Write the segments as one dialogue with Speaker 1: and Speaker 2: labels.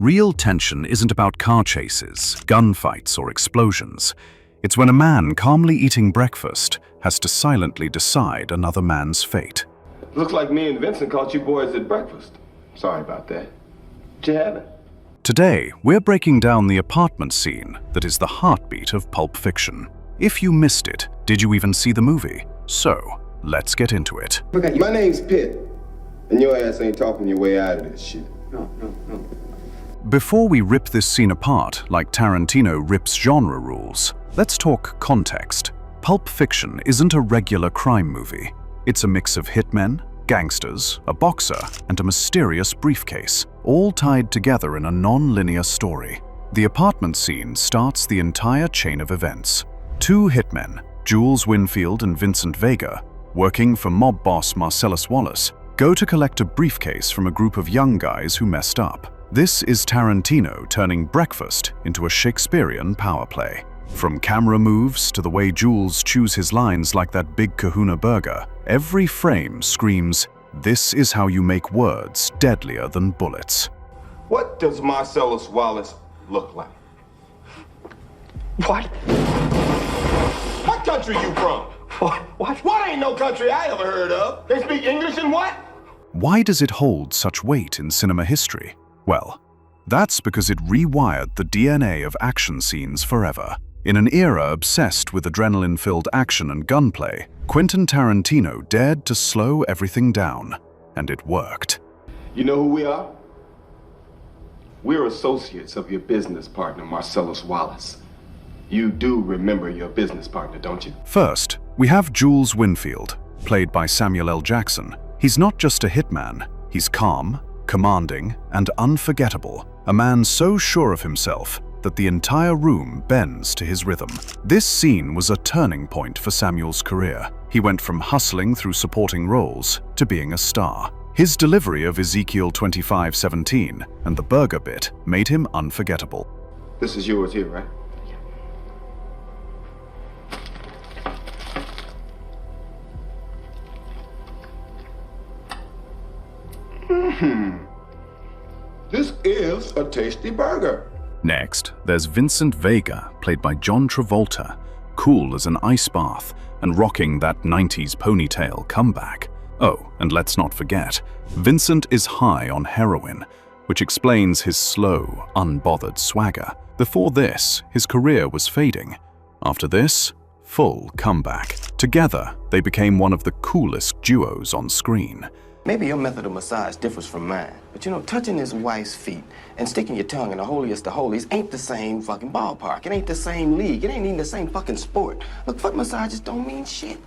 Speaker 1: Real tension isn't about car chases, gunfights, or explosions. It's when a man calmly eating breakfast has to silently decide another man's fate.
Speaker 2: Looks like me and Vincent caught you boys at breakfast. Sorry about that. What you having?
Speaker 1: Today, we're breaking down the apartment scene that is the heartbeat of Pulp Fiction. If you missed it, did you even see the movie? So, let's get into it.
Speaker 2: My name's Pitt, and your ass ain't talking your way out of this shit. No.
Speaker 1: Before we rip this scene apart like Tarantino rips genre rules, let's talk context. Pulp Fiction isn't a regular crime movie. It's a mix of hitmen, gangsters, a boxer, and a mysterious briefcase, all tied together in a non-linear story. The apartment scene starts the entire chain of events. Two hitmen, Jules Winnfield and Vincent Vega, working for mob boss Marcellus Wallace, go to collect a briefcase from a group of young guys who messed up. This is Tarantino turning breakfast into a Shakespearean power play. From camera moves to the way Jules chews his lines like that big Kahuna Burger, every frame screams, "This is how you make words deadlier than bullets."
Speaker 2: What does Marcellus Wallace look like?
Speaker 3: What?
Speaker 2: What country you from? What ain't no country I ever heard of? They speak English and what?
Speaker 1: Why does it hold such weight in cinema history? Well, that's because it rewired the DNA of action scenes forever. In an era obsessed with adrenaline-filled action and gunplay, Quentin Tarantino dared to slow everything down, and it worked.
Speaker 2: You know who we are? We're associates of your business partner, Marcellus Wallace. You do remember your business partner, don't you?
Speaker 1: First, we have Jules Winnfield, played by Samuel L. Jackson. He's not just a hitman, he's calm, commanding, and unforgettable, a man so sure of himself that the entire room bends to his rhythm. This scene was a turning point for Samuel's career. He went from hustling through supporting roles to being a star. His delivery of Ezekiel 25:17 and the burger bit made him unforgettable.
Speaker 2: This is yours here, right? This is a tasty burger.
Speaker 1: Next, there's Vincent Vega, played by John Travolta, cool as an ice bath and rocking that 90s ponytail comeback. Oh, and let's not forget, Vincent is high on heroin, which explains his slow, unbothered swagger. Before this, his career was fading. After this, full comeback. Together, they became one of the coolest duos on screen.
Speaker 3: Maybe your method of massage differs from mine, but you know, touching his wife's feet and sticking your tongue in the holiest of holies ain't the same fucking ballpark. It ain't the same league. It ain't even the same fucking sport. Look, foot massages don't mean shit.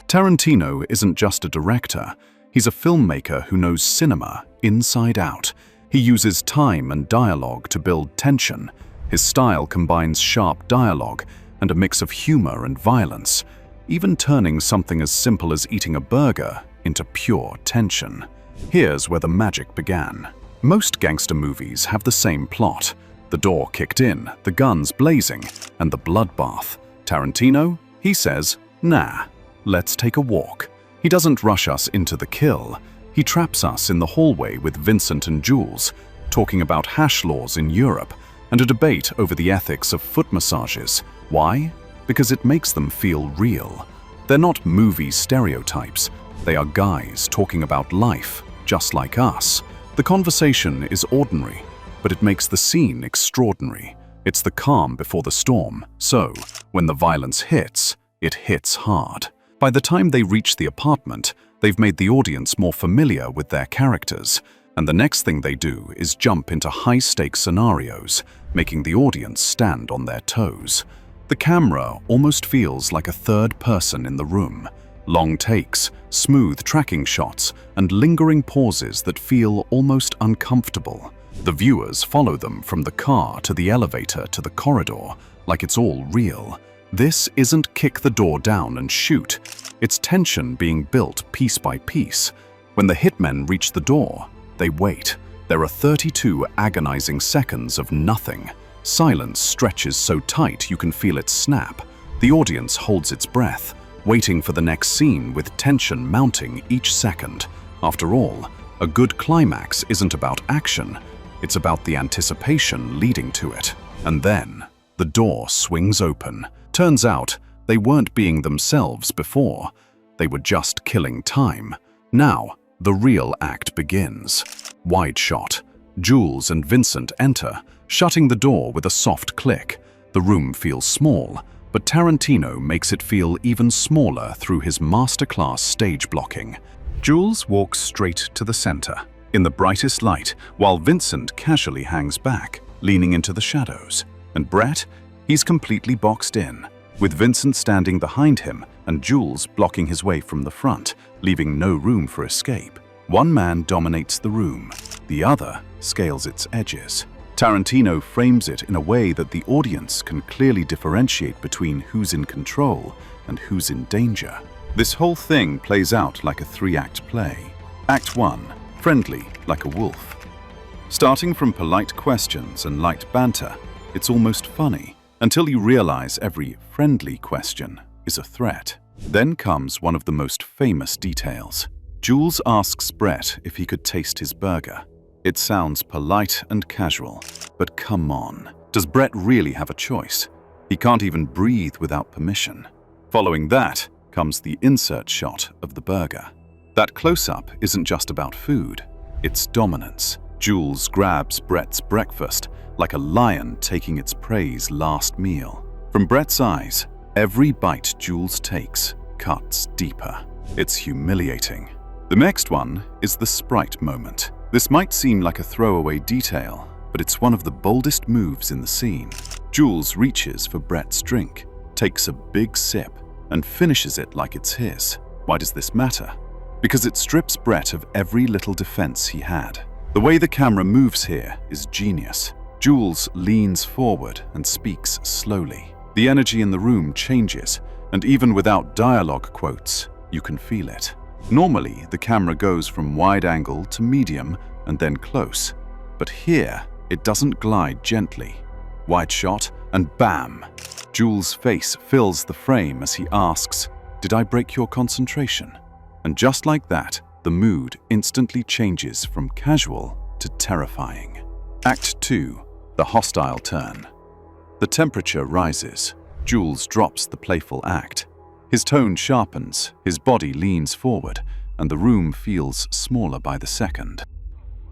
Speaker 1: Tarantino isn't just a director. He's a filmmaker who knows cinema inside out. He uses time and dialogue to build tension. His style combines sharp dialogue and a mix of humor and violence, even turning something as simple as eating a burger into pure tension. Here's where the magic began. Most gangster movies have the same plot. The door kicked in, the guns blazing, and the bloodbath. Tarantino, he says, nah, let's take a walk. He doesn't rush us into the kill. He traps us in the hallway with Vincent and Jules, talking about hash laws in Europe and a debate over the ethics of foot massages. Why? Because it makes them feel real. They're not movie stereotypes. They are guys talking about life, just like us. The conversation is ordinary, but it makes the scene extraordinary. It's the calm before the storm, so when the violence hits, it hits hard. By the time they reach the apartment, they've made the audience more familiar with their characters, and the next thing they do is jump into high-stakes scenarios, making the audience stand on their toes. The camera almost feels like a third person in the room. Long takes, smooth tracking shots, and lingering pauses that feel almost uncomfortable. The viewers follow them from the car to the elevator to the corridor, like it's all real. This isn't kick the door down and shoot. It's tension being built piece by piece. When the hitmen reach the door, they wait. There are 32 agonizing seconds of nothing. Silence stretches so tight you can feel it snap. The audience holds its breath, waiting for the next scene with tension mounting each second. After all, a good climax isn't about action, It's about the anticipation leading to it. And then, the door swings open. Turns out, they weren't being themselves before. They were just killing time. Now, the real act begins. Wide shot. Jules and Vincent enter, shutting the door with a soft click. The room feels small, but Tarantino makes it feel even smaller through his masterclass stage blocking. Jules walks straight to the center, in the brightest light, while Vincent casually hangs back, leaning into the shadows. And Brett, he's completely boxed in, with Vincent standing behind him and Jules blocking his way from the front, leaving no room for escape. One man dominates the room, the other scales its edges. Tarantino frames it in a way that the audience can clearly differentiate between who's in control and who's in danger. This whole thing plays out like a three-act play. Act 1, friendly like a wolf. Starting from polite questions and light banter, it's almost funny, until you realize every friendly question is a threat. Then comes one of the most famous details. Jules asks Brett if he could taste his burger. It sounds polite and casual, but come on, does Brett really have a choice? He can't even breathe without permission. Following that comes the insert shot of the burger. That close-up isn't just about food, it's dominance. Jules grabs Brett's breakfast like a lion taking its prey's last meal. From Brett's eyes, every bite Jules takes cuts deeper. It's humiliating. The next one is the Sprite moment. This might seem like a throwaway detail, but it's one of the boldest moves in the scene. Jules reaches for Brett's drink, takes a big sip, and finishes it like it's his. Why does this matter? Because it strips Brett of every little defense he had. The way the camera moves here is genius. Jules leans forward and speaks slowly. The energy in the room changes, and even without dialogue quotes, you can feel it. Normally, the camera goes from wide angle to medium and then close. But here, it doesn't glide gently. Wide shot, and bam! Jules' face fills the frame as he asks, "Did I break your concentration?" And just like that, the mood instantly changes from casual to terrifying. Act 2, the hostile turn. The temperature rises. Jules drops the playful act. His tone sharpens, his body leans forward, and the room feels smaller by the second.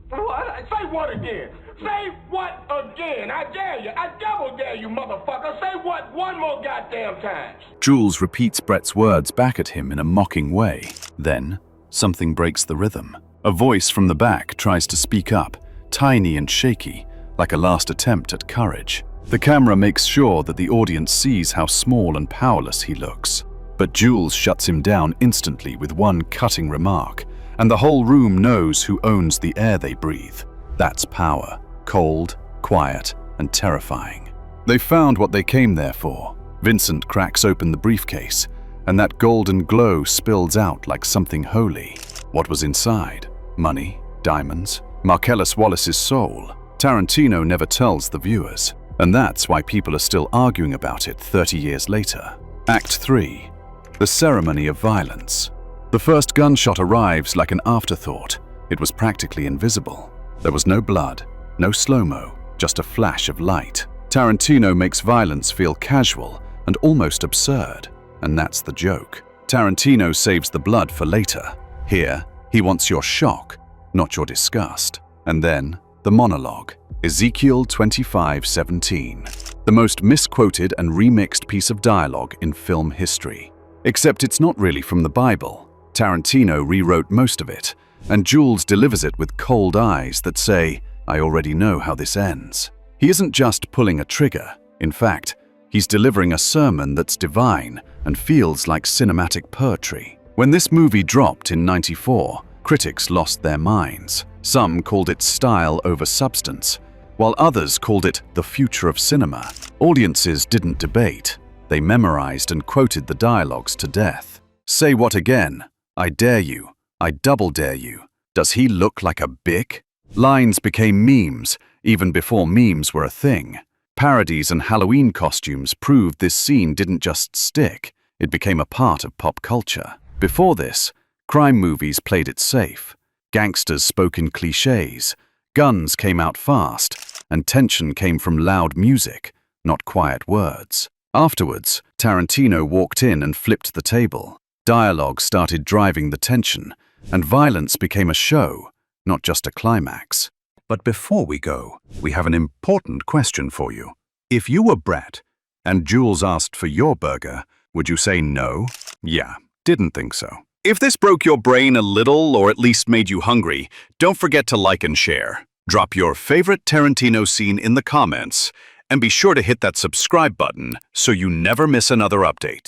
Speaker 4: What? Say what again? Say what again? I dare you. I double dare you, motherfucker. Say what one more goddamn time.
Speaker 1: Jules repeats Brett's words back at him in a mocking way. Then, something breaks the rhythm. A voice from the back tries to speak up, tiny and shaky, like a last attempt at courage. The camera makes sure that the audience sees how small and powerless he looks. But Jules shuts him down instantly with one cutting remark, and the whole room knows who owns the air they breathe. That's power. Cold, quiet, and terrifying. They found what they came there for. Vincent cracks open the briefcase, and that golden glow spills out like something holy. What was inside? Money? Diamonds? Marcellus Wallace's soul? Tarantino never tells the viewers, and that's why people are still arguing about it 30 years later. Act 3. The ceremony of violence. The first gunshot arrives like an afterthought. It was practically invisible. There was no blood, no slow-mo, just a flash of light. Tarantino makes violence feel casual and almost absurd, and that's the joke. Tarantino saves the blood for later. Here, he wants your shock, not your disgust. And then, the monologue, Ezekiel 25:17, the most misquoted and remixed piece of dialogue in film history. Except it's not really from the Bible. Tarantino rewrote most of it, and Jules delivers it with cold eyes that say, "I already know how this ends." He isn't just pulling a trigger. In fact, he's delivering a sermon that's divine and feels like cinematic poetry. When this movie dropped in '94, critics lost their minds. Some called it style over substance, while others called it the future of cinema. Audiences didn't debate. They memorized and quoted the dialogues to death. Say what again? I dare you. I double dare you. Does he look like a bick? Lines became memes, even before memes were a thing. Parodies and Halloween costumes proved this scene didn't just stick, it became a part of pop culture. Before this, crime movies played it safe. Gangsters spoke in cliches. Guns came out fast, and tension came from loud music, not quiet words. Afterwards, Tarantino walked in and flipped the table. Dialogue started driving the tension, and violence became a show, not just a climax.
Speaker 5: But before we go, we have an important question for you. If you were Brett, and Jules asked for your burger, would you say no? Yeah, didn't think so. If this broke your brain a little or at least made you hungry, don't forget to like and share. Drop your favorite Tarantino scene in the comments, and be sure to hit that subscribe button so you never miss another update.